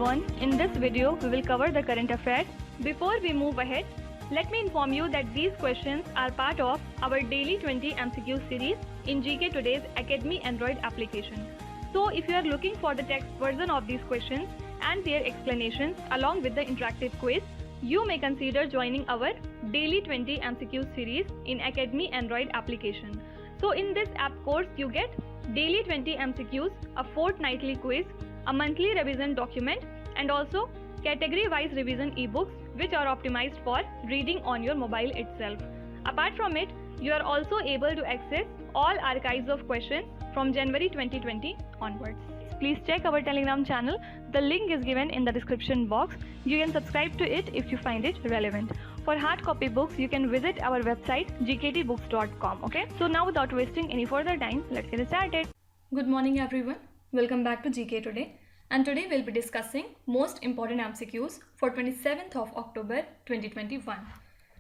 everyone, in this video we will cover the current affairs. Before we move ahead, let me inform you that these questions are part of our daily 20 MCQ series in GK Today's Academy Android application. So if you are looking for the text version of these questions and their explanations along with the interactive quiz, you may consider joining our daily 20 MCQ series in Academy Android application. So in this app course you get daily 20 MCQs, a fortnightly quiz, a monthly revision document, and also category-wise revision ebooks which are optimized for reading on your mobile itself. Apart from it, you are also able to access all archives of questions from January 2020 onwards. Please check our Telegram channel. The link is given in the description box. You can subscribe to it if you find it relevant. For hard copy books, you can visit our website gktbooks.com. Okay, so now without wasting any further time, let's get started. Good morning everyone. Welcome back to GK Today. And today we'll be discussing most important MCQs for 27th of October 2021.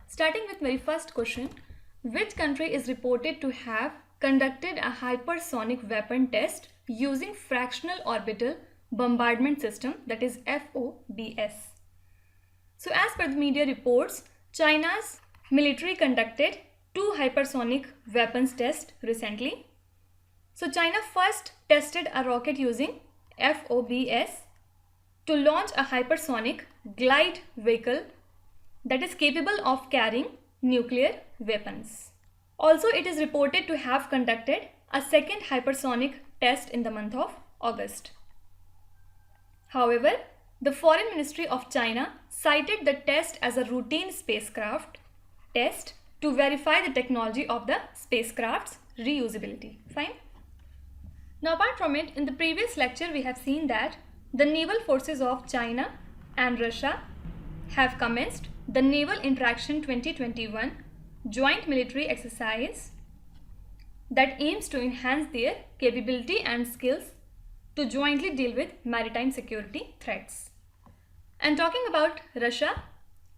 Starting with very first question, which country is reported to have conducted a hypersonic weapon test using fractional orbital bombardment system, that is FOBS? So as per the media reports, China's military conducted 2 hypersonic weapons tests recently. So China first tested a rocket using FOBS to launch a hypersonic glide vehicle that is capable of carrying nuclear weapons. Also, it is reported to have conducted a second hypersonic test in the month of August. However, the Foreign Ministry of China cited the test as a routine spacecraft test to verify the technology of the spacecraft's reusability. Fine. Now, apart from it, in the previous lecture we have seen that the naval forces of China and Russia have commenced the Naval Interaction 2021 joint military exercise that aims to enhance their capability and skills to jointly deal with maritime security threats. And talking about Russia,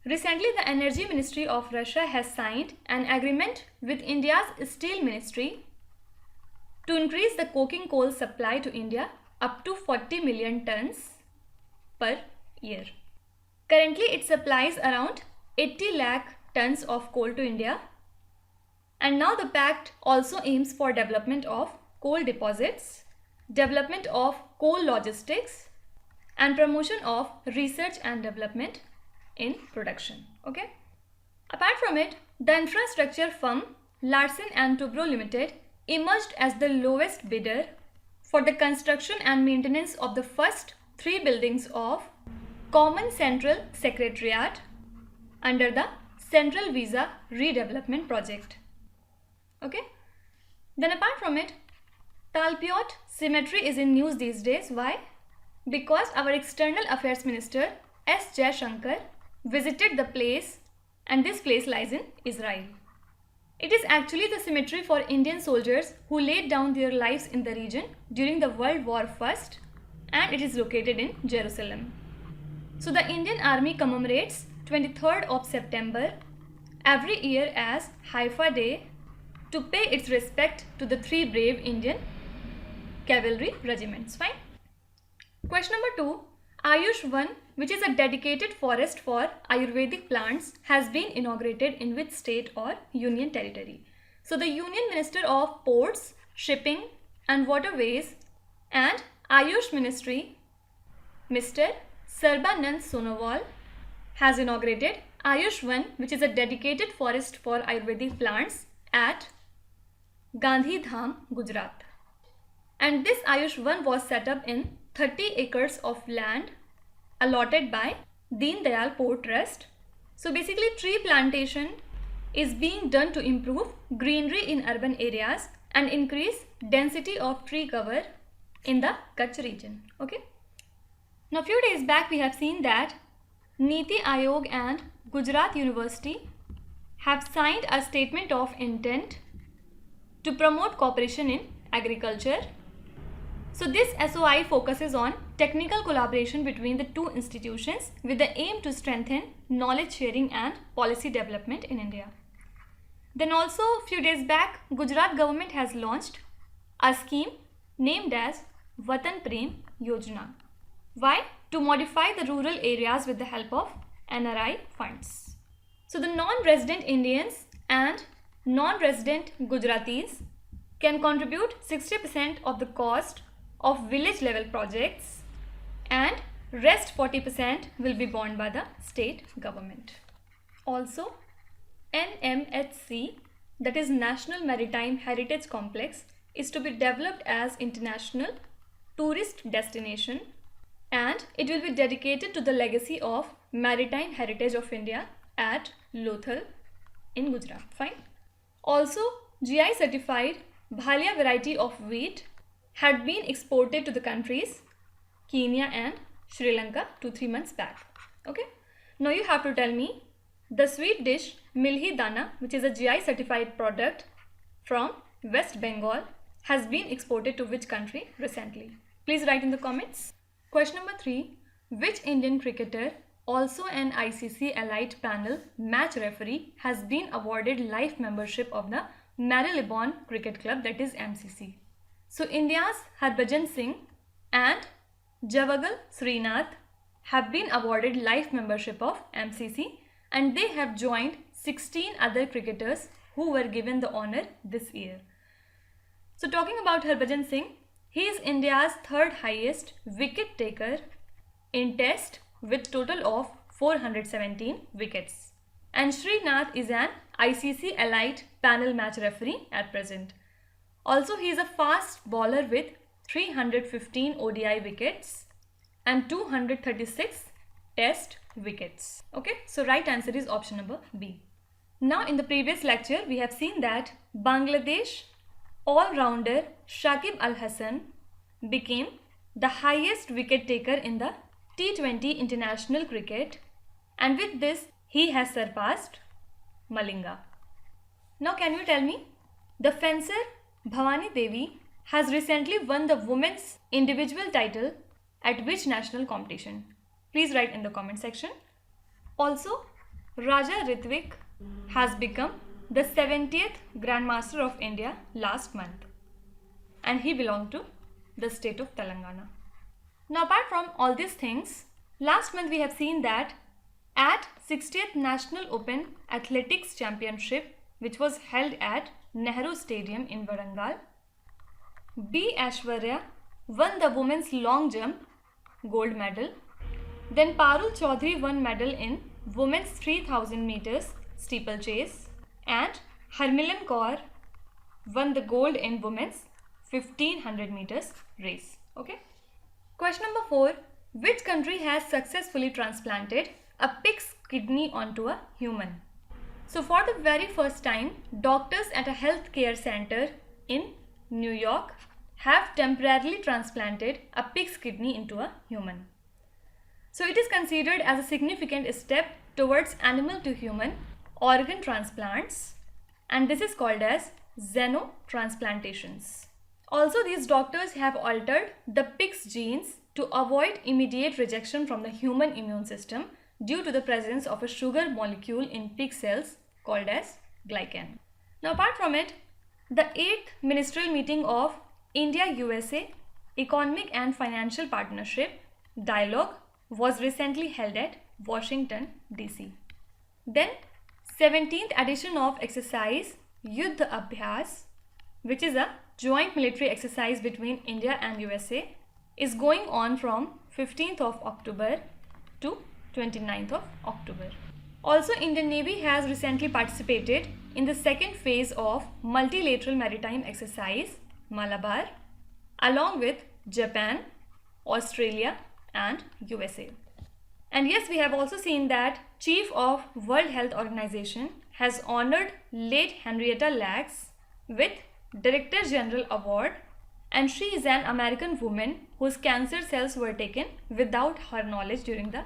recently the Energy Ministry of Russia has signed an agreement with India's Steel Ministry to increase the coking coal supply to India up to 40 million tons per year. Currently, it supplies around 80 lakh tons of coal to India. And now the pact also aims for development of coal deposits, development of coal logistics, and promotion of research and development in production. Okay. Apart from it, the infrastructure firm Larsen & Toubro Limited emerged as the lowest bidder for the construction and maintenance of the first 3 buildings of Common Central Secretariat under the Central Visa Redevelopment Project. Okay. Then apart from it, Talpiot Cemetery is in news these days. Why? Because our External Affairs Minister S. Jaishankar visited the place, and this place lies in Israel. It is actually the cemetery for Indian soldiers who laid down their lives in the region during the World War I, and it is located in Jerusalem. So the Indian Army commemorates 23rd of September every year as Haifa Day to pay its respect to the 3 brave Indian cavalry regiments. Fine. Question number 2. Ayush Van, which is a dedicated forest for Ayurvedic plants, has been inaugurated in which state or union territory? So the Union Minister of Ports, Shipping and Waterways and Ayush Ministry, Mr. Sarbanand Sonowal, has inaugurated Ayush Van, which is a dedicated forest for Ayurvedic plants at Gandhidham, Gujarat. And this Ayush Van was set up in 30 acres of land allotted by Deen Dayal Port Trust. So basically, tree plantation is being done to improve greenery in urban areas and increase density of tree cover in the Kutch region. Okay. Now, a few days back we have seen that Niti Aayog and Gujarat University have signed a statement of intent to promote cooperation in agriculture. So this SOI focuses on technical collaboration between the 2 institutions with the aim to strengthen knowledge sharing and policy development in India. Then also a few days back, Gujarat government has launched a scheme named as Vatan Prem Yojana, Why? To modify the rural areas with the help of NRI funds. So the non-resident Indians and non-resident Gujaratis can contribute 60% of the cost of village level projects, and rest 40% will be borne by the state government. Also, NMHC, that is National Maritime Heritage Complex, is to be developed as international tourist destination, and it will be dedicated to the legacy of maritime heritage of India at Lothal in Gujarat. Fine. Also, GI certified Bhalia variety of wheat had been exported to the countries Kenya and Sri Lanka 2-3 months back. Okay. Now you have to tell me the sweet dish Milhi Dana, which is a GI certified product from West Bengal, has been exported to which country recently? Please write in the comments. Question number 3. Which Indian cricketer, also an ICC Elite Panel match referee, has been awarded life membership of the Marylebone Cricket Club, that is MCC? So India's Harbhajan Singh and Javagal Srinath have been awarded life membership of MCC, and they have joined 16 other cricketers who were given the honor this year. So talking about Harbhajan Singh, he is India's third highest wicket taker in Test with total of 417 wickets. And Srinath is an ICC Elite Panel match referee at present. Also, he is a fast bowler with 315 ODI wickets and 236 Test wickets. Okay, so right answer is option number B. Now in the previous lecture, we have seen that Bangladesh all-rounder Shakib Al Hasan became the highest wicket taker in the T20 international cricket, and with this he has surpassed Malinga. Now can you tell me, the fencer Bhavani Devi has recently won the women's individual title at which national competition? Please write in the comment section. Also, Raja Ritvik has become the 70th Grandmaster of India last month, and he belonged to the state of Telangana. Now apart from all these things, last month we have seen that at 60th National Open Athletics Championship, which was held at Nehru Stadium in Warangal, B. Aishwarya won the women's long jump gold medal. Then Parul Chaudhary won medal in women's 3000 meters steeplechase, and Harmilan Kaur won the gold in women's 1500 meters race. Okay. Question number 4. Which country has successfully transplanted a pig's kidney onto a human? So for the very first time, doctors at a healthcare center in New York have temporarily transplanted a pig's kidney into a human. So it is considered as a significant step towards animal to human organ transplants, and this is called as xenotransplantations. Also, these doctors have altered the pig's genes to avoid immediate rejection from the human immune system due to the presence of a sugar molecule in pig cells called as glycan. Now apart from it, the 8th ministerial meeting of India-USA Economic and Financial Partnership Dialogue was recently held at Washington, D.C. Then 17th edition of exercise Yuddha Abhyas, which is a joint military exercise between India and USA, is going on from 15th of October to 29th of October. Also, Indian Navy has recently participated in the second phase of multilateral maritime exercise Malabar, along with Japan, Australia and USA. And yes, we have also seen that Chief of World Health Organization has honored late Henrietta Lacks with Director General Award, and she is an American woman whose cancer cells were taken without her knowledge during the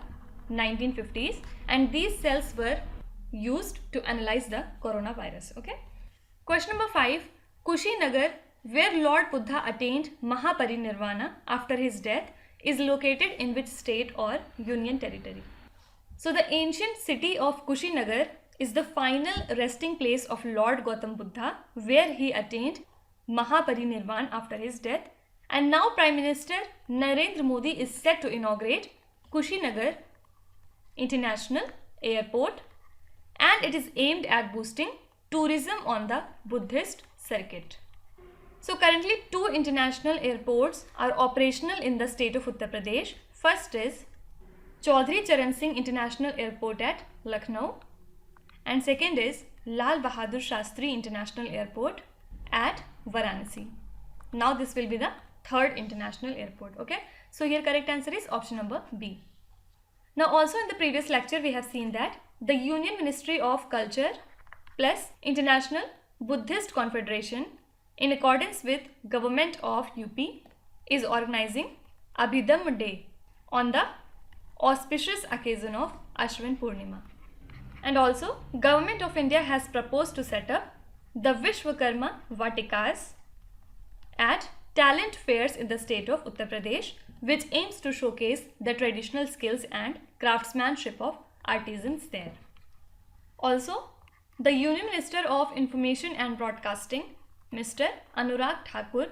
1950s, and these cells were used to analyze the coronavirus. Okay. Question number 5. Kushinagar, where Lord Buddha attained Mahaparinirvana after his death, is located in which state or union territory? So the ancient city of Kushinagar is the final resting place of Lord Gautam Buddha, where he attained Mahaparinirvana after his death, And now Prime Minister Narendra Modi is set to inaugurate Kushinagar International Airport, and it is aimed at boosting tourism on the Buddhist circuit. So currently 2 international airports are operational in the state of Uttar Pradesh. First is Chaudhary Charan Singh International Airport at Lucknow, and second is Lal Bahadur Shastri International Airport at Varanasi. Now this will be the third international airport. Okay, so here correct answer is option number B. Now also in the previous lecture we have seen that the Union Ministry of Culture plus International Buddhist Confederation, in accordance with Government of UP, is organizing Abhidhamma Day on the auspicious occasion of Ashwin Purnima. And also Government of India has proposed to set up the Vishwakarma Vatikas at talent fairs in the state of Uttar Pradesh, which aims to showcase the traditional skills and craftsmanship of artisans there. Also, the Union Minister of Information and Broadcasting, Mr. Anurag Thakur,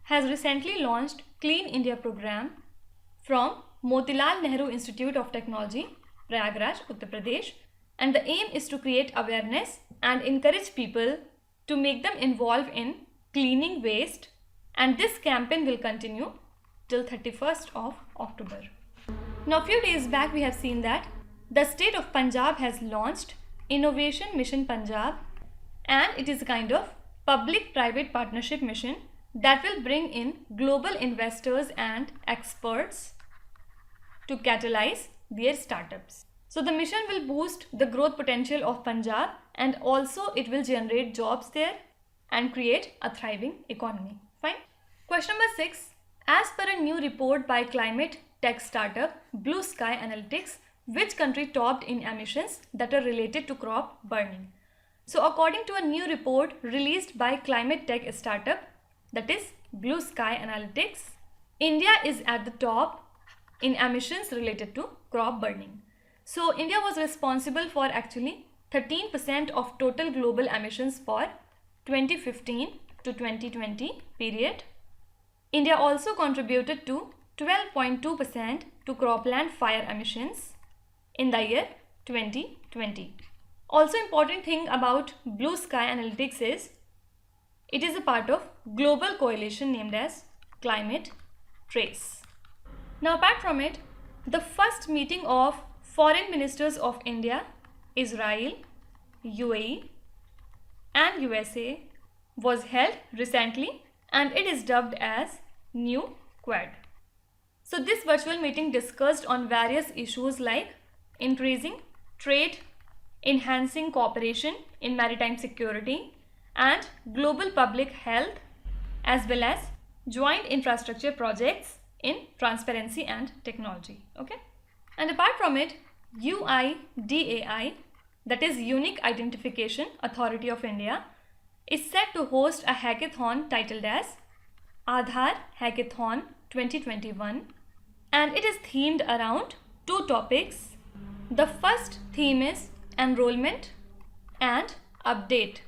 has recently launched Clean India program from Motilal Nehru Institute of Technology, Prayagraj, Uttar Pradesh, and the aim is to create awareness and encourage people to make them involved in cleaning waste, and this campaign will continue till 31st of October. Now a few days back we have seen that the state of Punjab has launched Innovation Mission Punjab, and it is a kind of public-private partnership mission that will bring in global investors and experts to catalyze their startups. So the mission will boost the growth potential of Punjab, and also it will generate jobs there and create a thriving economy. Fine. Question number 6. As per a new report by climate tech startup Blue Sky Analytics, which country topped in emissions that are related to crop burning? So according to a new report released by climate tech startup, that is Blue Sky Analytics, India is at the top in emissions related to crop burning. So India was responsible for actually 13% of total global emissions for 2015 to 2020 period. India also contributed to 12.2% to cropland fire emissions in the year 2020. Also important thing about Blue Sky Analytics is it is a part of global coalition named as Climate Trace. Now apart from it, the first meeting of foreign ministers of India, Israel, UAE and USA was held recently, and it is dubbed as New Quad. So this virtual meeting discussed on various issues like increasing trade, enhancing cooperation in maritime security and global public health, as well as joint infrastructure projects in transparency and technology. Okay, and apart from it, UIDAI, that is Unique Identification Authority of India, is set to host a hackathon titled as Aadhaar Hackathon 2021, and it is themed around 2 topics. The first theme is enrollment and update,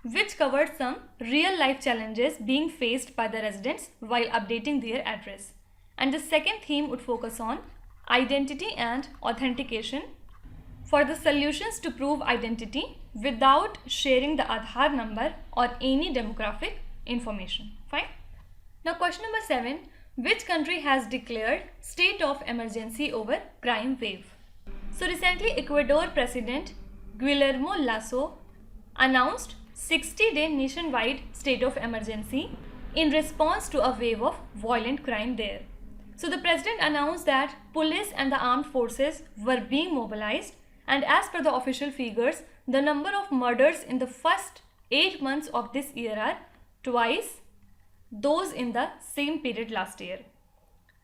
which covered some real life challenges being faced by the residents while updating their address. And the second theme would focus on identity and authentication for the solutions to prove identity without sharing the Aadhaar number or any demographic information. Fine. Now question number 7. Which country has declared state of emergency over crime wave? So recently Ecuador President Guillermo Lasso announced 60-day nationwide state of emergency in response to a wave of violent crime there. So the president announced that police and the armed forces were being mobilized, and as per the official figures, the number of murders in the first 8 months of this year are twice those in the same period last year.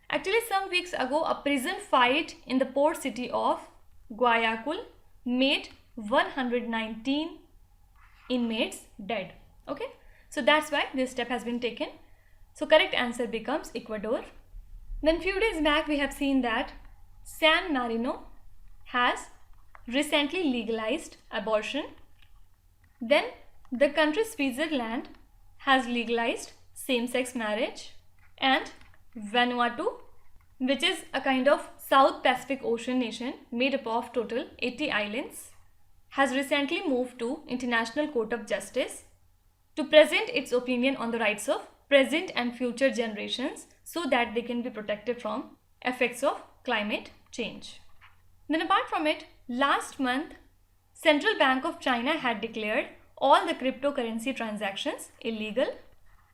Actually, some weeks ago, a prison fight in the port city of Guayaquil made 119 inmates dead. Okay, so that's why this step has been taken. So correct answer becomes Ecuador. Then few days back we have seen that San Marino has recently legalized abortion. Then the country Switzerland has legalized same-sex marriage. And Vanuatu, which is a kind of South Pacific Ocean nation made up of total 80 islands, has recently moved to International Court of Justice to present its opinion on the rights of present and future generations so that they can be protected from effects of climate change. Then apart from it, last month, Central Bank of China had declared all the cryptocurrency transactions illegal,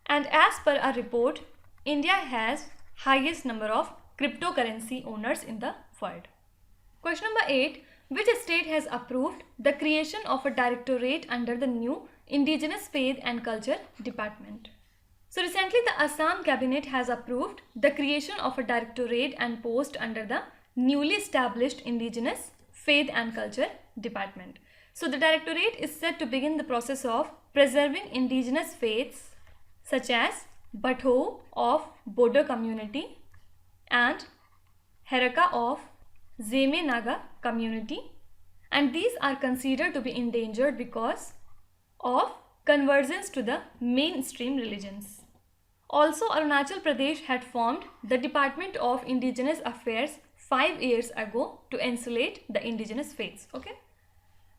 and as per a report, India has highest number of cryptocurrency owners in the world. Question number 8. Which state has approved the creation of a directorate under the new Indigenous Faith and Culture Department? So recently the Assam cabinet has approved the creation of a directorate and post under the newly established Indigenous Faith and Culture Department. So the directorate is set to begin the process of preserving indigenous faiths such as Batho of Bodo community and Heraka of Zeme Naga community, and these are considered to be endangered because of conversions to the mainstream religions. Also, Arunachal Pradesh had formed the Department of Indigenous Affairs 5 years ago to insulate the indigenous faiths. Okay.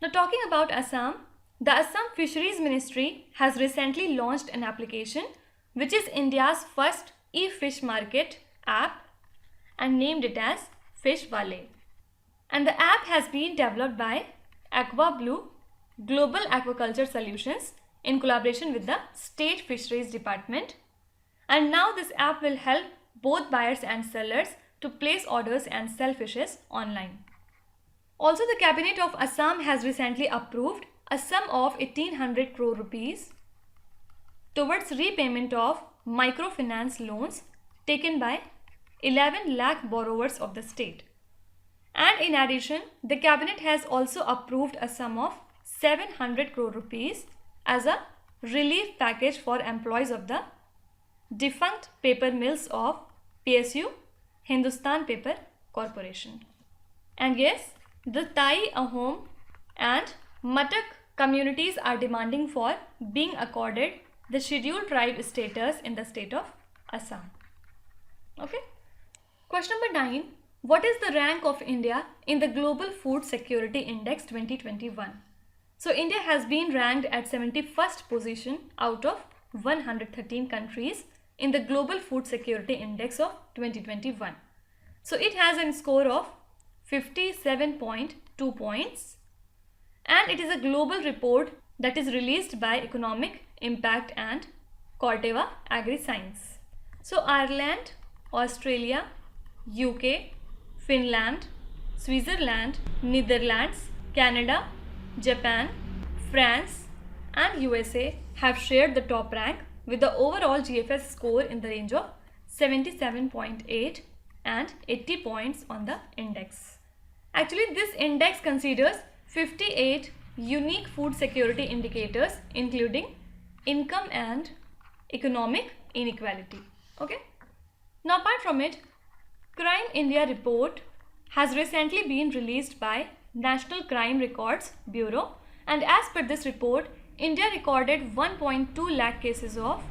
Now talking about Assam, the Assam Fisheries Ministry has recently launched an application which is India's first e-fish market app and named it as Fish Wale. And the app has been developed by Aqua Blue Global Aquaculture Solutions in collaboration with the State Fisheries Department. And now this app will help both buyers and sellers to place orders and sell fishes online. Also, the Cabinet of Assam has recently approved a sum of 1800 crore rupees towards repayment of microfinance loans taken by 11 lakh borrowers of the state. And in addition, the Cabinet has also approved a sum of 700 crore rupees as a relief package for employees of the defunct paper mills of PSU, Hindustan Paper Corporation. And yes, the Thai, Ahom and Matak communities are demanding for being accorded the scheduled tribe status in the state of Assam. Okay. Question number 9. What is the rank of India in the Global Food Security Index 2021? So India has been ranked at 71st position out of 113 countries in the Global Food Security Index of 2021. So it has a score of 57.2 points, and it is a global report that is released by Economic Impact and Corteva Agri-Science. So Ireland, Australia, UK, Finland, Switzerland, Netherlands, Canada, Japan, France and USA have shared the top rank with the overall GFS score in the range of 77.8 and 80 points on the index. Actually, this index considers 58 unique food security indicators including income and economic inequality. Okay. Now apart from it, Crime India report has recently been released by National Crime Records Bureau, and as per this report, India recorded 1.2 lakh cases of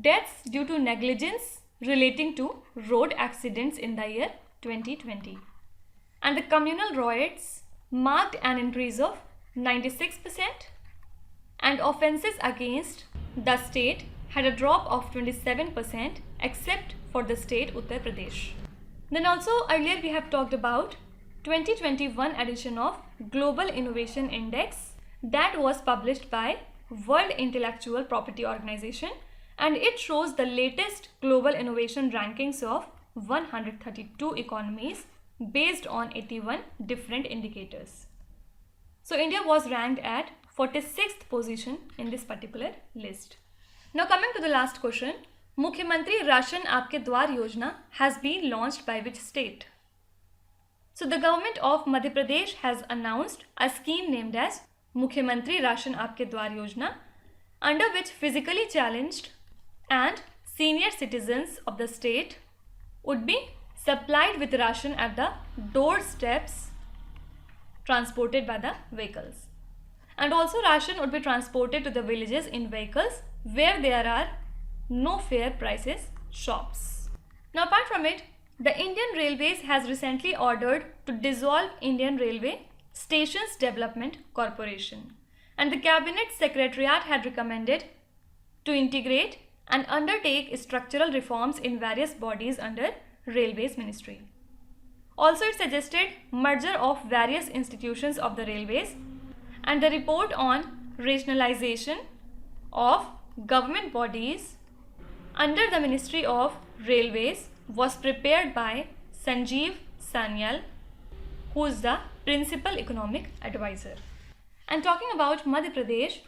deaths due to negligence relating to road accidents in the year 2020. And the communal riots marked an increase of 96%, and offences against the state had a drop of 27% except for the state Uttar Pradesh. Then also earlier we have talked about 2021 edition of Global Innovation Index that was published by World Intellectual Property Organization, and it shows the latest global innovation rankings of 132 economies based on 81 different indicators. So India was ranked at 46th position in this particular list. Now coming to the last question, Mukhyamantri Ration Aapke Dwar Yojana has been launched by which state? So the government of Madhya Pradesh has announced a scheme named as Mukhyamantri Ration Aapke Dwar Yojana, under which physically challenged and senior citizens of the state would be supplied with ration at the doorsteps transported by the vehicles. And also ration would be transported to the villages in vehicles where there are no fare prices shops. Now apart from it, the Indian Railways has recently ordered to dissolve Indian Railway Stations Development Corporation, and the Cabinet Secretariat had recommended to integrate and undertake structural reforms in various bodies under Railways Ministry. Also, it suggested merger of various institutions of the railways, and the report on rationalization of government bodies under the Ministry of Railways was prepared by Sanjeev Sanyal, who is the principal economic advisor. And talking about Madhya Pradesh,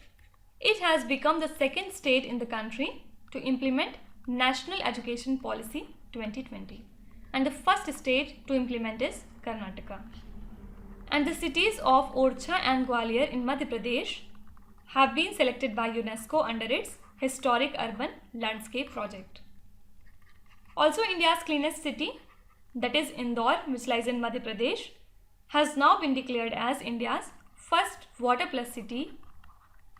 it has become the second state in the country to implement National Education Policy 2020. And the first state to implement is Karnataka. And the cities of Orchha and Gwalior in Madhya Pradesh have been selected by UNESCO under its Historic Urban Landscape project. Also, India's cleanest city, that is Indore, which lies in Madhya Pradesh, has now been declared as India's first Water Plus city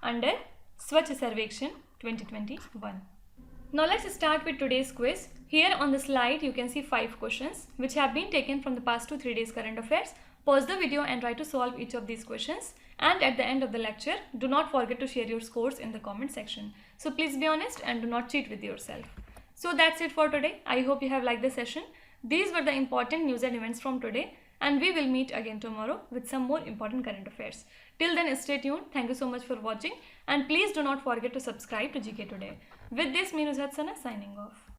under Swachh Sarvekshan 2021. Now let's start with today's quiz. Here on the slide you can see 5 questions which have been taken from the past 2-3 days current affairs. Pause the video and try to solve each of these questions, and at the end of the lecture do not forget to share your scores in the comment section. So please be honest and do not cheat with yourself. So that's it for today. I hope you have liked the session. These were the important news and events from today, and we will meet again tomorrow with some more important current affairs. Till then, stay tuned. Thank you so much for watching, and please do not forget to subscribe to GK Today. With this, me Nuzhat Sana signing off.